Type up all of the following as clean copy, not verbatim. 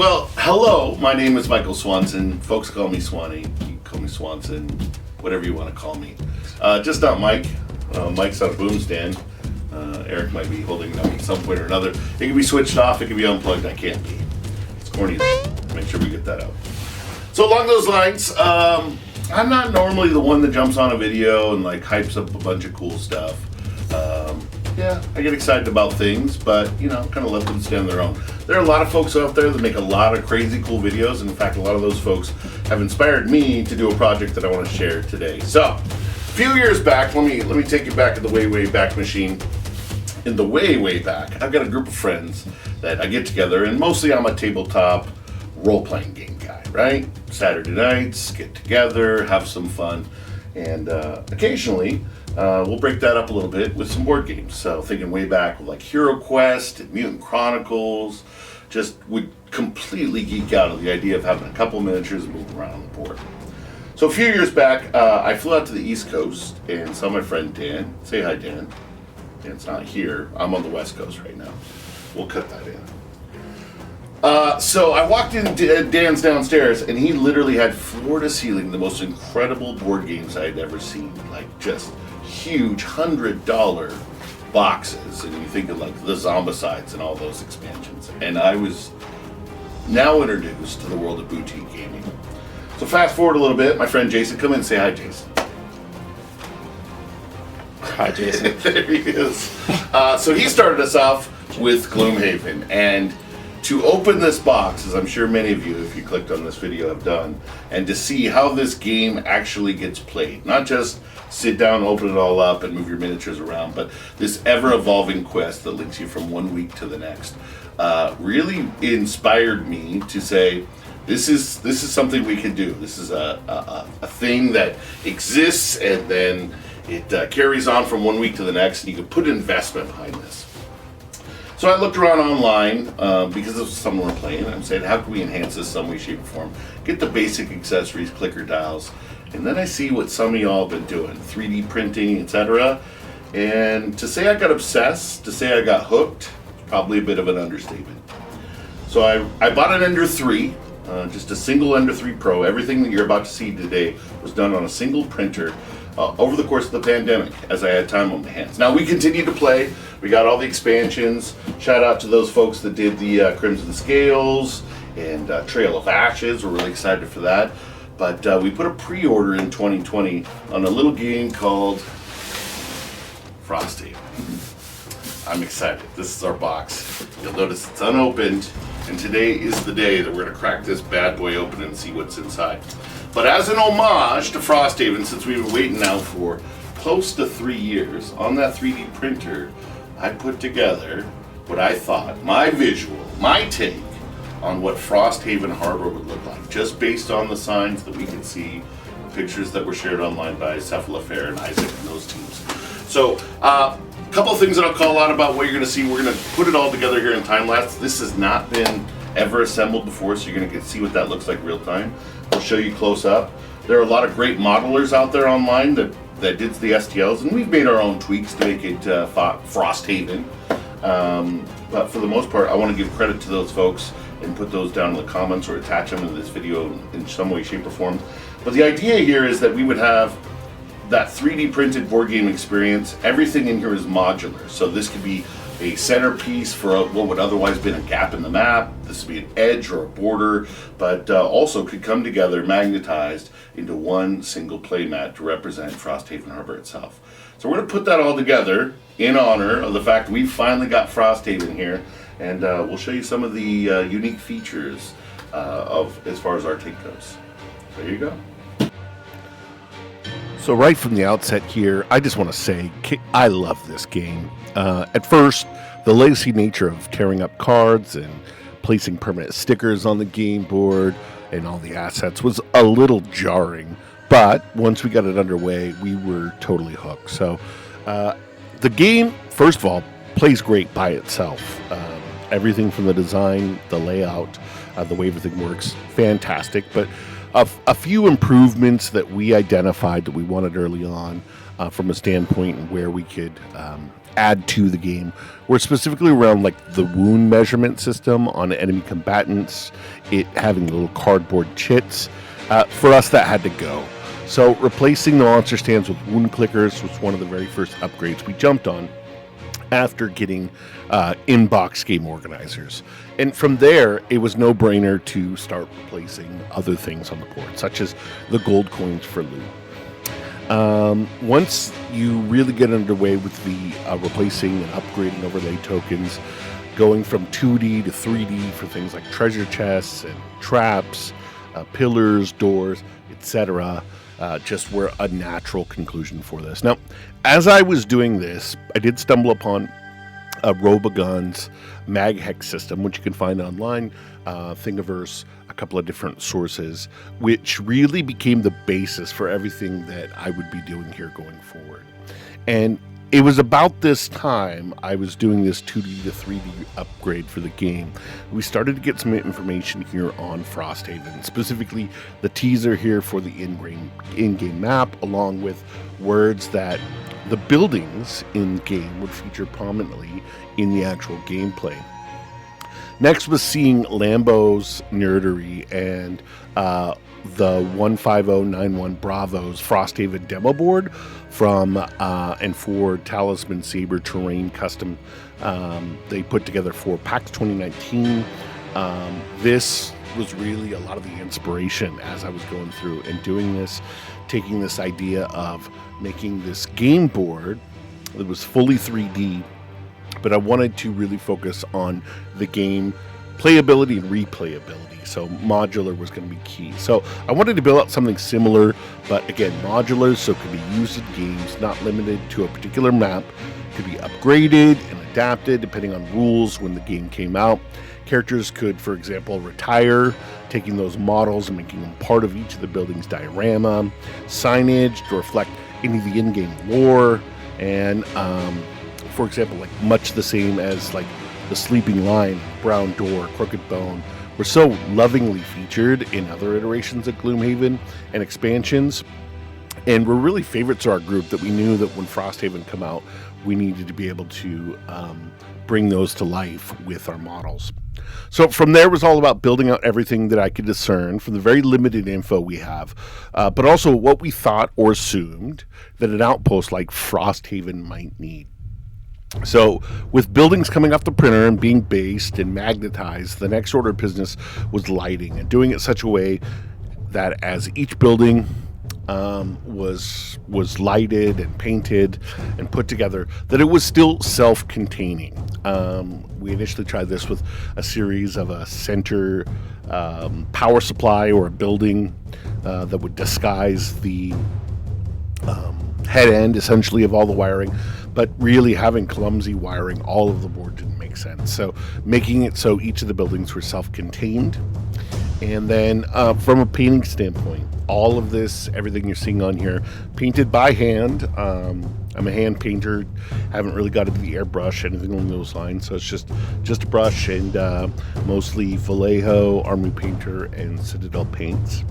Well, hello, my name is Michael Swanson. Folks call me Swanee. You can call me Swanson, whatever you want to call me. Just not Mike. Mike's on a boom stand. Erik might be holding it up at some point or another. It can be switched off, it can be unplugged, I can't be. It's corny. Make sure we get that out. So along those lines, I'm not normally the one that jumps on a video and like hypes up a bunch of cool stuff. Yeah, I get excited about things, but kind of let them stand their own. There are a lot of folks out there that make a lot of crazy cool videos, and in fact, a lot of those folks have inspired me to do a project that I want to share today. So, a few years back, let me take you back in the way back machine. In the way back, I've got a group of friends that I get together, and mostly I'm a tabletop role-playing game guy, right? Saturday nights, get together, have some fun, and occasionally we'll break that up a little bit with some board games. So thinking way back with like Hero Quest and Mutant Chronicles, just would completely geek out of the idea of having a couple miniatures moving around on the board. So a few years back, I flew out to the East Coast and saw my friend Dan. Say hi, Dan. Dan's not here. I'm on the West Coast right now. We'll cut that in. So I walked in Dan's downstairs, and he literally had floor to ceiling the most incredible board games I had ever seen. Like just huge $100 boxes, and you think of like the Zombicides and all those expansions. And I was now introduced to the world of boutique gaming. So fast forward a little bit, my friend Jason, come in and say hi, Jason. Hi, Jason. There he is. So he started us off with Gloomhaven, and to open this box, as I'm sure many of you, if you clicked on this video, have done, and to see how this game actually gets played, not just sit down, open it all up, and move your miniatures around, but this ever-evolving quest that links you from one week to the next, really inspired me to say, this is something we can do. This is a thing that exists, and then it carries on from one week to the next, and you can put investment behind this. So I looked around online because this was something we're playing. I'm saying, how can we enhance this some way, shape, or form? Get the basic accessories, clicker dials, and then I see what some of y'all have been doing, 3D printing, etc. And to say I got obsessed, to say I got hooked, is probably a bit of an understatement. So I bought an Ender 3, just a single Ender 3 Pro. Everything that you're about to see today was done on a single printer over the course of the pandemic, as I had time on my hands. Now we continue to play. We got all the expansions. Shout out to those folks that did the Crimson Scales and Trail of Ashes. We're really excited for that. But we put a pre-order in 2020 on a little game called Frosthaven. I'm excited. This is our box. You'll notice it's unopened, and today is the day that we're going to crack this bad boy open and see what's inside. But as an homage to Frosthaven, since we've been waiting now for close to 3 years, on that 3D printer, I put together what I thought, my visual, my take on what Frosthaven Harbor would look like, just based on the signs that we could see, pictures that were shared online by Cephalofair and Isaac and those teams. So, a couple of things that I'll call out about what you're going to see. We're going to put it all together here in time lapse. This has not been ever assembled before, so you're going to see what that looks like real time. We'll show you close up. There are a lot of great modelers out there online that did the STLs, and we've made our own tweaks to make it Frosthaven. But for the most part, I want to give credit to those folks and put those down in the comments or attach them in this video in some way, shape, or form. But the idea here is that we would have that 3D printed board game experience. Everything in here is modular, so this could be a centerpiece for what would otherwise been a gap in the map. This would be an edge or a border, but also could come together magnetized into one single playmat to represent Frosthaven Harbor itself. So we're going to put that all together in honor of the fact that we finally got Frosthaven here, and we'll show you some of the unique features of as far as our take goes. So here you go. So right from the outset here, I just want to say I love this game. At first, the legacy nature of tearing up cards and placing permanent stickers on the game board and all the assets was a little jarring, but once we got it underway, we were totally hooked. So the game, first of all, plays great by itself. Everything from the design, the layout, the way everything works, fantastic. But a few improvements that we identified that we wanted early on from a standpoint where we could add to the game were specifically around like the wound measurement system on enemy combatants, it having little cardboard chits. For us, that had to go. So replacing the monster stands with wound clickers was one of the very first upgrades we jumped on after getting in-box game organizers. And from there, it was no-brainer to start replacing other things on the board, such as the gold coins for loot. Once you really get underway with the replacing and upgrading overlay tokens, going from 2D to 3D for things like treasure chests and traps, pillars, doors, etc., just were a natural conclusion for this. Now, as I was doing this, I did stumble upon Robagon's Maghex system, which you can find online, Thingiverse, a couple of different sources, which really became the basis for everything that I would be doing here going forward. And it was about this time I was doing this 2D to 3D upgrade for the game. We started to get some information here on Frosthaven, specifically the teaser here for the in-game map, along with words that the buildings in-game would feature prominently in the actual gameplay. Next was seeing Lambo's Nerdery and the 15091 Bravo's Frosthaven demo board from and for Talisman Saber Terrain Custom. They put together for PAX 2019. This was really a lot of the inspiration as I was going through and doing this, taking this idea of making this game board that was fully 3D, but I wanted to really focus on the game playability and replayability. So modular was going to be key. So I wanted to build out something similar, but again, modular, so it could be used in games, not limited to a particular map, could be upgraded and adapted depending on rules when the game came out. Characters could, for example, retire, taking those models and making them part of each of the building's diorama, signage to reflect any of the in-game lore, and for example, like much the same as like the Sleeping Lion, Brown Door, Crooked Bone, were so lovingly featured in other iterations of Gloomhaven and expansions, and were really favorites of our group that we knew that when Frosthaven come out, we needed to be able to bring those to life with our models. So from there, it was all about building out everything that I could discern from the very limited info we have, but also what we thought or assumed that an outpost like Frosthaven might need. So with buildings coming off the printer and being based and magnetized, the next order of business was lighting and doing it such a way that as each building was lighted and painted and put together, that it was still self-containing. We initially tried this with a series of a center power supply or a building that would disguise the head end essentially of all the wiring, but really having clumsy wiring all of the board didn't make sense. So making it so each of the buildings were self-contained. And then from a painting standpoint, all of this, everything you're seeing on here, painted by hand. I'm a hand painter, haven't really got into the airbrush, anything along those lines. So it's just a brush and mostly Vallejo, Army Painter, and Citadel paints.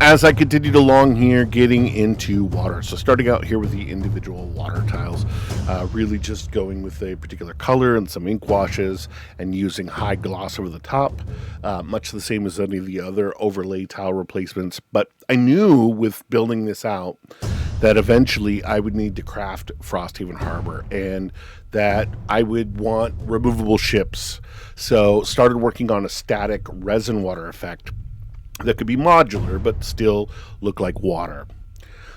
As I continued along here, getting into water. So starting out here with the individual water tiles, really just going with a particular color and some ink washes and using high gloss over the top, much the same as any of the other overlay tile replacements. But I knew with building this out that eventually I would need to craft Frosthaven Harbor and that I would want removable ships. So started working on a static resin water effect that could be modular but still look like water.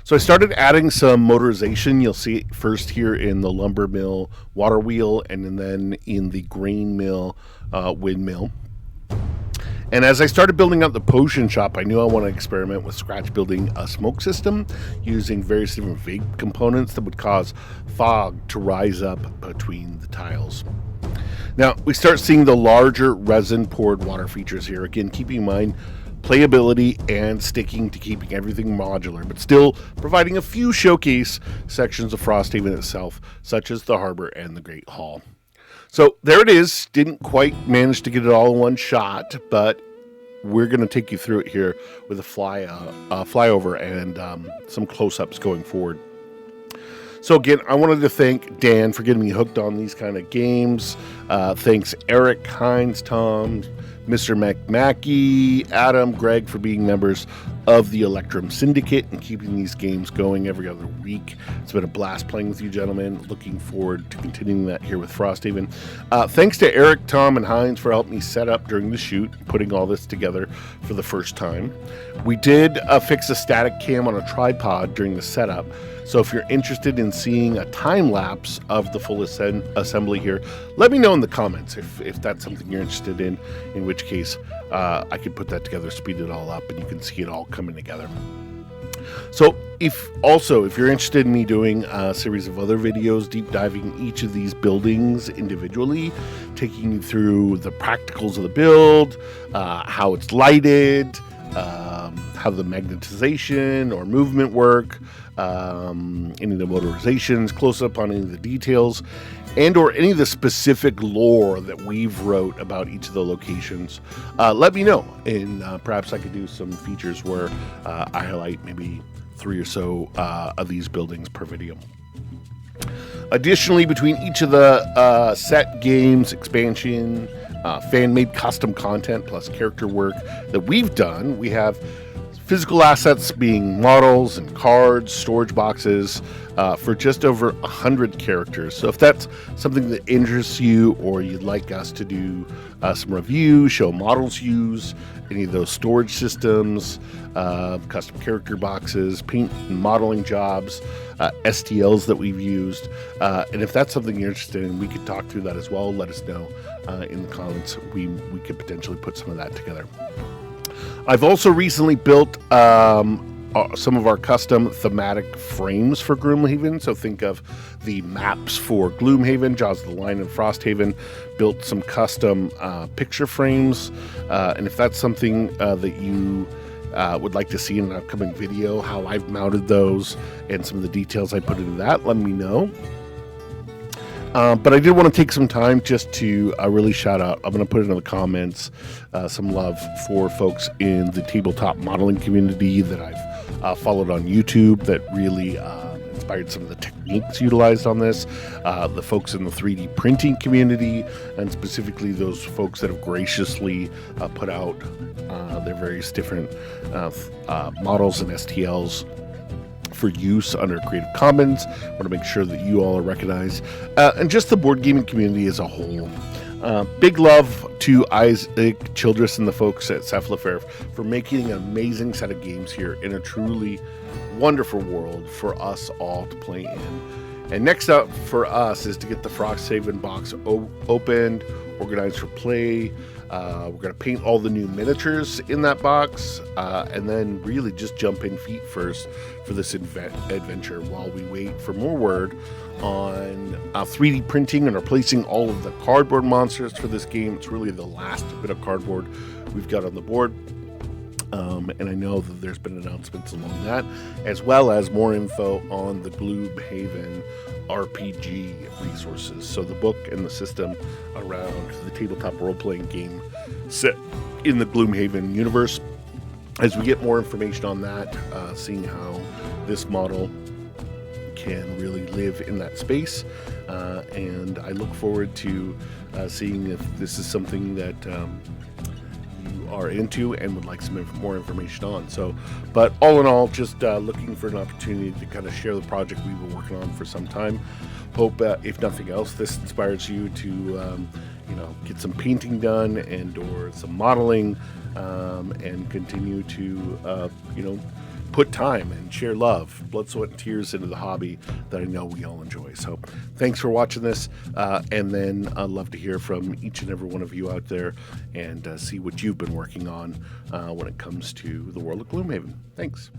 So I started adding some motorization. You'll see it first here in the lumber mill water wheel and then in the grain mill windmill. And as I started building out the potion shop, I knew I wanted to experiment with scratch building a smoke system using various different vape components that would cause fog to rise up between the tiles. Now we start seeing the larger resin poured water features here. Again, keeping in mind playability and sticking to keeping everything modular, but still providing a few showcase sections of Frosthaven itself, such as the harbor and the Great Hall. So there it is. Didn't quite manage to get it all in one shot, but we're going to take you through it here with a flyover and some close-ups going forward. So again, I wanted to thank Dan for getting me hooked on these kind of games. Thanks Erik, Hinds, Tom, Mr. McMacky, Adam, Greg for being members of the Electrum Syndicate and keeping these games going every other week. It's been a blast playing with you gentlemen. Looking forward to continuing that here with Frosthaven. Thanks to Erik, Tom, and Hinds for helping me set up during the shoot, putting all this together for the first time. We did fix a static cam on a tripod during the setup. So if you're interested in seeing a time lapse of the full assembly here, let me know in the comments if that's something you're interested in which case I can put that together, speed it all up, and you can see it all coming together. So if you're interested in me doing a series of other videos, deep diving each of these buildings individually, taking you through the practicals of the build, how it's lighted, how the magnetization or movement work, any of the motorizations, close up on any of the details, and or any of the specific lore that we've wrote about each of the locations, let me know, and perhaps I could do some features where I highlight maybe 3 or so of these buildings per video. Additionally, between each of the set games, expansion, fan-made custom content, plus character work that we've done, we have physical assets being models and cards, storage boxes for just over 100 characters. So if that's something that interests you, or you'd like us to do some review, show models used, any of those storage systems, custom character boxes, paint and modeling jobs, STLs that we've used, and if that's something you're interested in, we could talk through that as well. Let us know in the comments. We could potentially put some of that together. I've also recently built some of our custom thematic frames for Gloomhaven. So think of the maps for Gloomhaven, Jaws of the Lion, and Frosthaven. Built some custom picture frames. And if that's something that you would like to see in an upcoming video, how I've mounted those and some of the details I put into that, let me know. But I did want to take some time just to really shout out. I'm going to put it in the comments some love for folks in the tabletop modeling community that I've followed on YouTube that really inspired some of the techniques utilized on this. The folks in the 3D printing community, and specifically those folks that have graciously put out their various different models and STLs for use under Creative Commons. I want to make sure that you all are recognized, and just the board gaming community as a whole. Big love to Isaac Childress and the folks at Cephalofair for making an amazing set of games here in a truly wonderful world for us all to play in. And next up for us is to get the Frosthaven box opened, organized for play. We're going to paint all the new miniatures in that box, and then really just jump in feet first for this adventure while we wait for more word on 3D printing and replacing all of the cardboard monsters for this game. It's really the last bit of cardboard we've got on the board. And I know that there's been announcements along that, as well as more info on the Gloomhaven RPG resources. So the book and the system around the tabletop role-playing game set in the Gloomhaven universe. As we get more information on that, seeing how this model can really live in that space, and I look forward to seeing if this is something that you are into and would like some more information on. So, but all in all, just looking for an opportunity to kind of share the project we've been working on for some time. Hope, if nothing else, this inspires you to get some painting done and or some modeling, and continue to put time and share love, blood, sweat, and tears into the hobby that I know we all enjoy. So thanks for watching this, and then I'd love to hear from each and every one of you out there and see what you've been working on when it comes to the world of Gloomhaven. Thanks.